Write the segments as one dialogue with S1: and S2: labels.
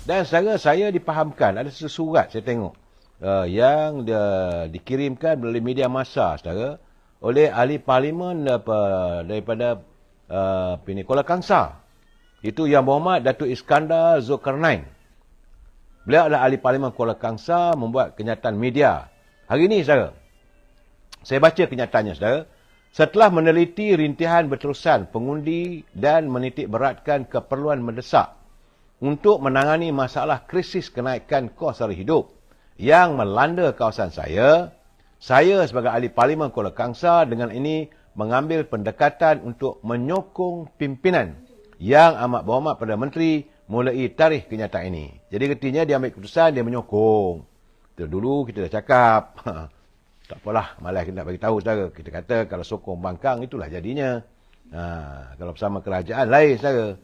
S1: Dan saudara, saya dipahamkan, ada sesurat saya tengok yang dikirimkan melalui media massa, saudara, oleh ahli parlimen daripada Kuala Kangsar. Itu Yang Berhormat Datuk Iskandar Zulkarnain. Beliau adalah ahli parlimen Kuala Kangsar, membuat kenyataan media. Hari ini, saudara, saya baca kenyataannya, saudara. Setelah meneliti rintihan berterusan pengundi dan menitik beratkan keperluan mendesak untuk menangani masalah krisis kenaikan kos sara hidup yang melanda kawasan saya sebagai ahli parlimen Kuala Kangsar dengan ini mengambil pendekatan untuk menyokong pimpinan yang amat berhormat Perdana Menteri mulai tarikh kenyataan ini. Jadi ketika dia ambil keputusan, dia menyokong. Dulu kita dah cakap, tak apalah, malah kita nak bagi tahu, saudara. Kita kata kalau sokong bangkang, itulah jadinya. Kalau bersama kerajaan, lain, saudara.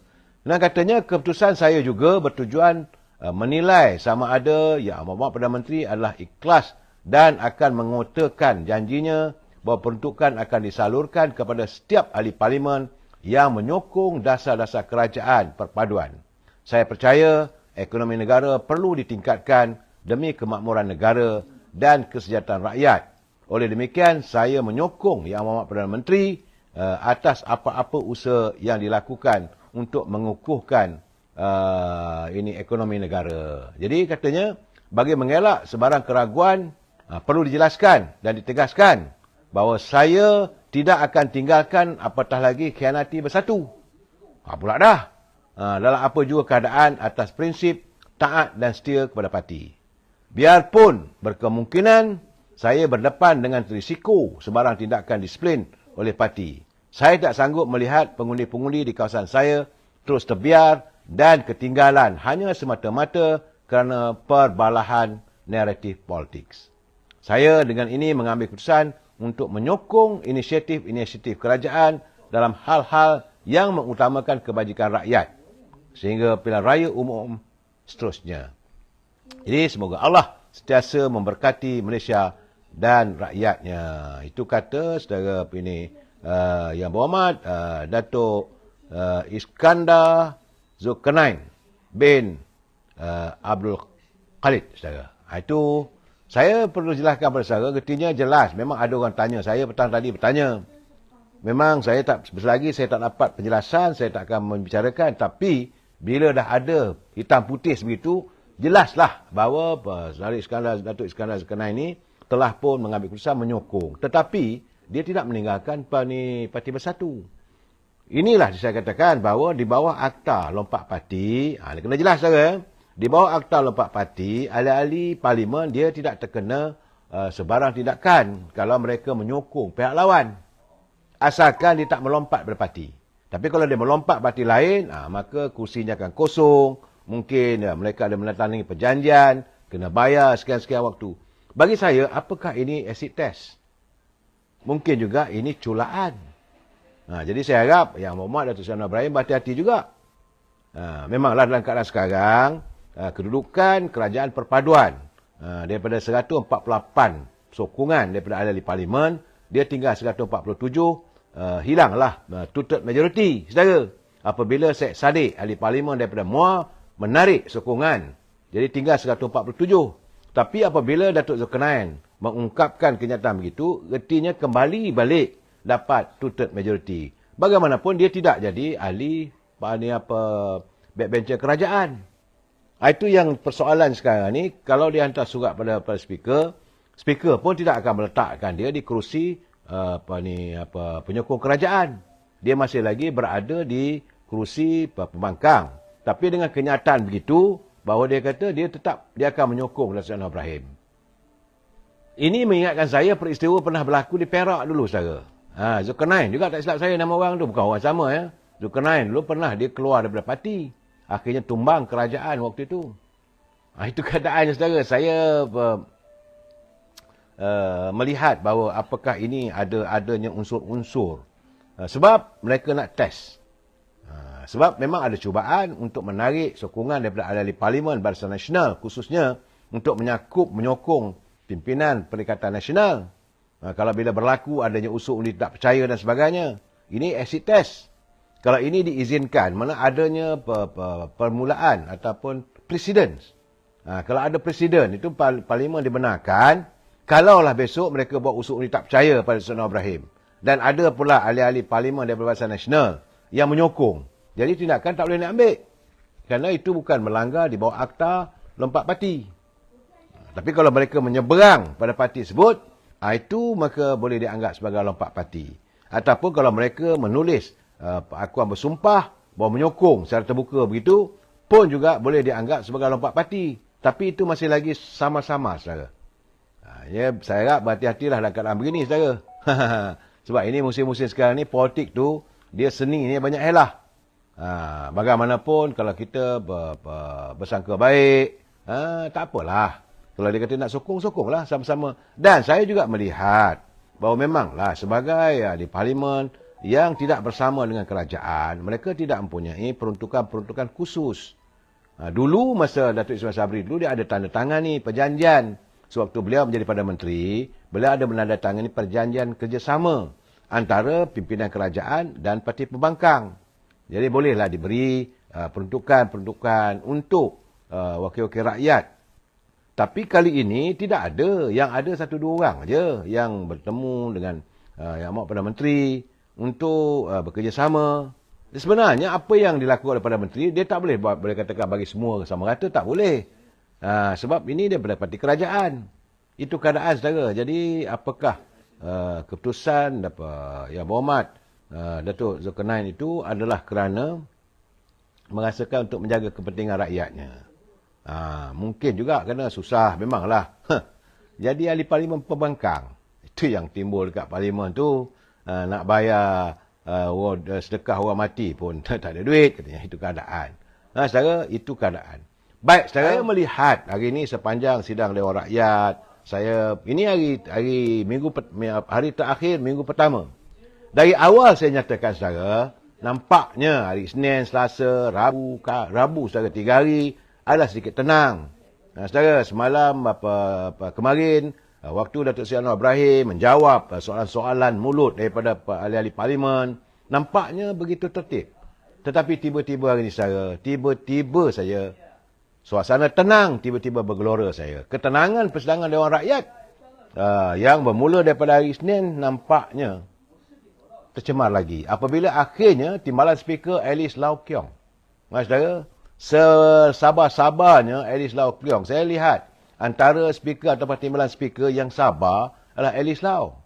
S1: Dan katanya keputusan saya juga bertujuan menilai sama ada Yang Amat Perdana Menteri adalah ikhlas dan akan mengutarakan janjinya bahawa peruntukan akan disalurkan kepada setiap ahli parlimen yang menyokong dasar-dasar kerajaan perpaduan. Saya percaya ekonomi negara perlu ditingkatkan demi kemakmuran negara dan kesejahteraan rakyat. Oleh demikian, saya menyokong Yang Amat Perdana Menteri atas apa-apa usaha yang dilakukan untuk mengukuhkan ini ekonomi negara. Jadi katanya, bagi mengelak sebarang keraguan, perlu dijelaskan dan ditegaskan bahawa saya tidak akan tinggalkan apatah lagi khianati bersatu. Pula dah. Dalam apa juga keadaan atas prinsip taat dan setia kepada parti. Biarpun berkemungkinan saya berdepan dengan risiko sebarang tindakan disiplin oleh parti. Saya tak sanggup melihat pengundi-pengundi di kawasan saya terus terbiar dan ketinggalan hanya semata-mata kerana perbalahan naratif politik. Saya dengan ini mengambil keputusan untuk menyokong inisiatif-inisiatif kerajaan dalam hal-hal yang mengutamakan kebajikan rakyat sehingga pilihan raya umum seterusnya. Jadi semoga Allah sentiasa memberkati Malaysia dan rakyatnya. Itu kata saudara ini Yang Berhormat Datuk Iskandar Zulkarnain bin Abdul Khalid, saudara. Itu saya perlu jelaskan pada saudara, ketika jelas. Memang ada orang tanya, saya petang tadi bertanya. Memang saya tak, selagi saya tak dapat penjelasan, saya tak akan membicarakan. Tapi bila dah ada hitam putih begitu, jelaslah bahawa Datuk Iskandar Zulkarnain ini telah pun mengambil keputusan menyokong. Tetapi dia tidak meninggalkan Parti Bersatu. Inilah saya katakan bahawa di bawah Akta Lompat Parti, ini kena jelas, saudara. Di bawah Akta Lompat Parti, ahli-ahli parlimen dia tidak terkena sebarang tindakan kalau mereka menyokong pihak lawan. Asalkan dia tak melompat berparti. Tapi kalau dia melompat parti lain, maka kursinya akan kosong. Mungkin mereka ada menandatangani perjanjian, kena bayar sekian-sekian waktu. Bagi saya, apakah ini acid test? Mungkin juga ini culaan. Jadi saya harap Yang Berhormat Datuk Seri Ibrahim berhati-hati juga. Memanglah dalam keadaan sekarang, kedudukan kerajaan perpaduan daripada 148 sokongan daripada ahli parlimen, dia tinggal 147, hilanglah two-third majority, saudara. Apabila Syed Saddiq, ahli parlimen daripada Muar, menarik sokongan, jadi tinggal 147. Tapi apabila Datuk Zulkarnain mengungkapkan kenyataan begitu, artinya kembali balik dapat two-third majority. Bagaimanapun dia tidak jadi ahli backbencher kerajaan. Itu yang persoalan sekarang ni. Kalau dia hantar surat pada speaker, speaker pun tidak akan meletakkan dia di kerusi penyokong kerajaan. Dia masih lagi berada di kerusi pembangkang. Tapi dengan kenyataan begitu, bahawa dia kata dia akan menyokong Datuk Seri Ibrahim. Ini mengingatkan saya peristiwa pernah berlaku di Perak dulu, saudara. Zulkarnain juga, tak silap saya nama orang tu, bukan orang sama ya. Zulkarnain dulu pernah dia keluar daripada parti. Akhirnya tumbang kerajaan waktu itu. Itu keadaannya, saudara. Saya melihat bahawa apakah ini adanya unsur-unsur. Sebab mereka nak test. Sebab memang ada cubaan untuk menarik sokongan daripada ahli parlimen Barisan Nasional, khususnya untuk menyokong pimpinan Perikatan Nasional. Kalau bila berlaku adanya unsur undi tak percaya dan sebagainya, ini acid test. Kalau ini diizinkan, mana adanya permulaan ataupun presiden. Kalau ada presiden, itu parlimen dibenarkan. Kalaulah besok mereka buat usul ni tak percaya pada Sultan Ibrahim. Dan ada pula ahli-ahli parlimen daripada Barisan Nasional yang menyokong. Jadi tindakan tak boleh nak ambil. Kerana itu bukan melanggar di bawah Akta Lompat Parti. Tapi kalau mereka menyeberang pada parti tersebut, itu maka boleh dianggap sebagai lompat parti. Ataupun kalau mereka menulis akuan bersumpah bahawa menyokong secara terbuka begitu, pun juga boleh dianggap sebagai lompat parti. Tapi itu masih lagi sama-sama, saudara. Ya, saya harap berhati-hatilah dalam keadaan begini, saudara. Sebab ini musim-musim sekarang ni, politik tu, dia seni ni banyak helah. Bagaimanapun, kalau kita bersangka baik, tak apalah. Kalau dia kata nak sokong, sokonglah sama-sama. Dan saya juga melihat bahawa memanglah sebagai di parlimen yang tidak bersama dengan kerajaan, mereka tidak mempunyai peruntukan-peruntukan khusus. Dulu masa Datuk Ismail Sabri dulu, dia ada tanda tangan ni perjanjian. Sewaktu beliau menjadi Perdana Menteri, beliau ada menandatangani perjanjian kerjasama antara pimpinan kerajaan dan parti pembangkang. Jadi bolehlah diberi peruntukan-peruntukan untuk wakil-wakil rakyat. Tapi kali ini tidak ada. Yang ada 1-2 orang saja yang bertemu dengan Yang Amat Perdana Menteri untuk bekerjasama. Sebenarnya apa yang dilakukan oleh Perdana Menteri, dia tak boleh buat, boleh katakan bagi semua sama rata, tak boleh. Sebab ini daripada parti kerajaan. Itu keadaan, saudara. Jadi apakah keputusan Yang Berhormat Datuk Zulkarnain itu adalah kerana merasakan untuk menjaga kepentingan rakyatnya. Mungkin juga kerana susah, memanglah. Jadi ahli parlimen pembangkang, itu yang timbul dekat parlimen tu. Nak bayar sedekah orang mati pun tak ada duit, katanya. Itu keadaan. Saudara, itu keadaan. Baik, saya melihat hari ini sepanjang sidang Dewan Rakyat, ini hari terakhir minggu pertama. Dari awal saya nyatakan, saudara, nampaknya hari Senin, Selasa, Rabu, saudara, 3 hari adalah sedikit tenang. Saudara, semalam kemarin, waktu Datuk Seri Anwar Ibrahim menjawab soalan-soalan mulut daripada ahli-ahli parlimen, nampaknya begitu tertib. Tetapi tiba-tiba hari ini, saudara, tiba-tiba saja suasana tenang tiba-tiba bergelora, saya. Ketenangan persidangan Dewan Rakyat yang bermula daripada hari Isnin nampaknya tercemar lagi. Apabila akhirnya timbalan speaker Alice Lau Keong. Saudara, sesabar-sabarnya Alice Lau Keong, saya lihat antara speaker atau timbalan speaker yang sabar adalah Alice Lau.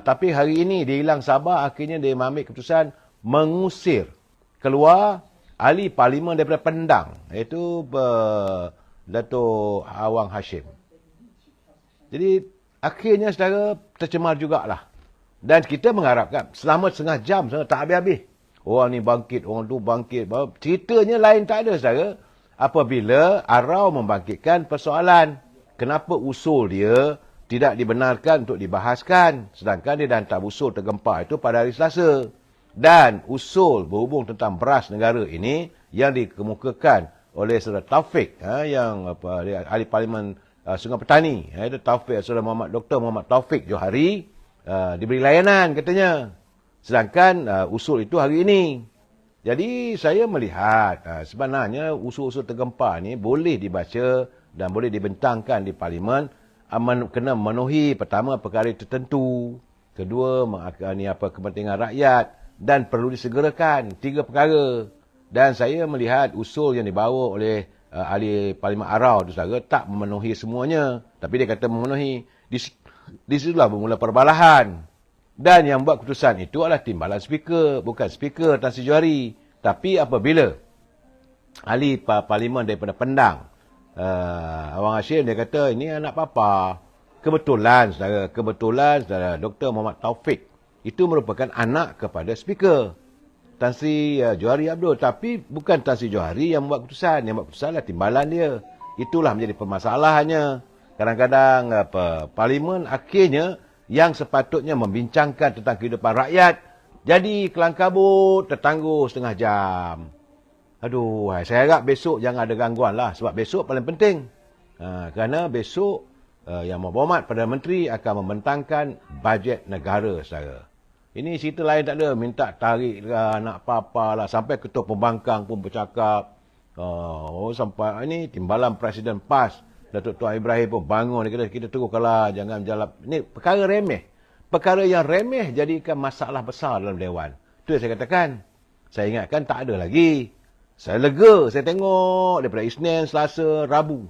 S1: Tapi hari ini dia hilang sabar, akhirnya dia mengambil keputusan mengusir keluar ahli parlimen daripada Pendang, iaitu Datuk Awang Hashim. Jadi akhirnya, saudara, tercemar jugalah. Dan kita mengharapkan selama setengah jam, saudara, tak habis-habis. Orang ni bangkit, orang tu bangkit. Ceritanya lain tak ada, saudara. Apabila Arau membangkitkan persoalan, kenapa usul dia tidak dibenarkan untuk dibahaskan, sedangkan dia dah hantar usul tergempar itu pada hari Selasa. Dan usul berhubung tentang beras negara ini yang dikemukakan oleh Saudara Taufik, yang ahli parlimen Sungai Petani, itu Taufik, Saudara Dr. Muhammad Taufik Johari, diberi layanan katanya. Sedangkan usul itu hari ini. Jadi saya melihat sebenarnya usul-usul tergempar ni boleh dibaca dan boleh dibentangkan di parlimen, kena memenuhi pertama perkara tertentu, kedua kepentingan rakyat, dan perlu disegerakan 3 perkara. Dan saya melihat usul yang dibawa oleh ahli parlimen Arau itu, saudara, tak memenuhi semuanya. Tapi dia kata memenuhi. Di situlah bermula perbalahan. Dan yang buat keputusan itu adalah timbalan speaker, bukan speaker Tan Sri Johari. Tapi apabila ahli parlimen daripada Pendang, Awang Hashim, dia kata ini anak papa. Kebetulan, saudara, Dr. Muhammad Taufik itu merupakan anak kepada speaker Tan Sri Johari Abdul. Tapi bukan Tan Sri Johari yang membuat keputusan. Yang membuat keputusan adalah timbalan dia. Itulah menjadi permasalahannya. Kadang-kadang parlimen akhirnya yang sepatutnya membincangkan tentang kehidupan rakyat jadi kelang kabut, tertangguh setengah jam. Aduh, saya harap besok jangan ada gangguan lah. Sebab besok paling penting. Kerana besok Yang Berhormat Perdana Menteri akan membentangkan bajet negara, saudara. Ini cerita lain tak ada. Minta tarik lah, nak apa-apa lah. Sampai ketua pembangkang pun bercakap. Sampai ini timbalan Presiden PAS Datuk Tuan Ibrahim pun bangun, dia kata kita teruskanlah, jangan jalan. Ini perkara remeh. Perkara yang remeh jadikan masalah besar dalam Dewan. Itu yang saya katakan. Saya ingatkan tak ada lagi. Saya lega, saya tengok daripada Isnin, Selasa, Rabu.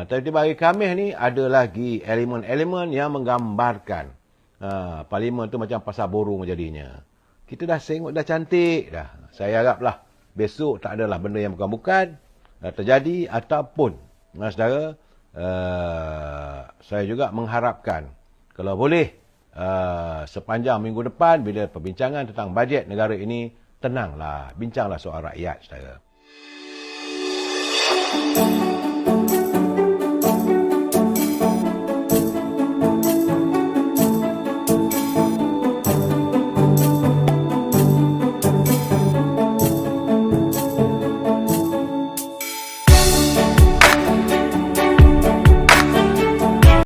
S1: Tiba-tiba hari Khamis ni ada lagi elemen-elemen yang menggambarkan parlimen tu macam pasar burung jadinya. Kita dah tengok dah cantik dah. Saya haraplah besok tak adalah benda yang bukan-bukan terjadi ataupun saudara, saya juga mengharapkan kalau boleh sepanjang minggu depan bila perbincangan tentang bajet negara ini, tenanglah, bincanglah soal rakyat saudara.